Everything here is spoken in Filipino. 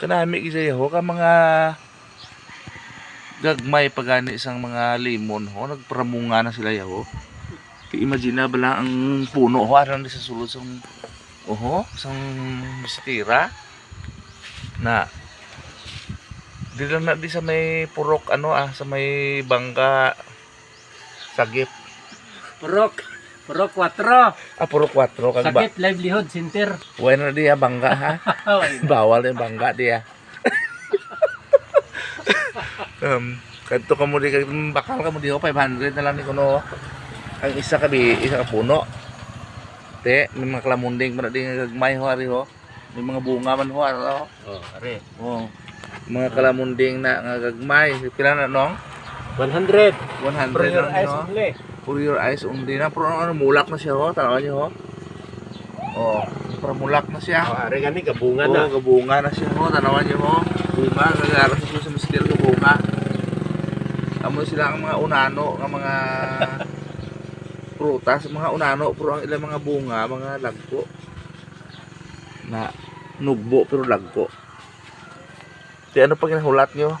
Kanami gisa ho ka mga gagmay pagani isang mga limon ho, nagpramunga na sila yaho. Imagine na bala ang puno ho aron sa sulod sang sang bisitira na di lang na di sa may purok sa may bangka sagip. Purok 4. Purok 4 kag ba. Sakit livelihood center. Way na di bangga ha. Bawal yung bangga di kadto ka mo di bakal ka mo di ho 500 na lang ni kuno. Ang isa ka puno. Te, may mga kalamunding man di gagmay ho ari ho. May mga bunga man ho ari ho. Are. Mga kalamunding na nga gagmay. Pila na nong? 100. 100 For your lang eyes no? only. For your eyes only na. Pero mulak na siya ho. Tanawan niyo ho. Pero mulak na siya. Are gani kabunga na. Kabunga na siya ho. Tanawan niyo ho. Bunga. Kagara sa mistil kabunga. Amo sila ang mga unano. Ang mga prutas. Mga unano. Pero ang ilang mga bunga. Mga lagko. Na nugbo pero lagko. Di ano pa ginahulat nyo?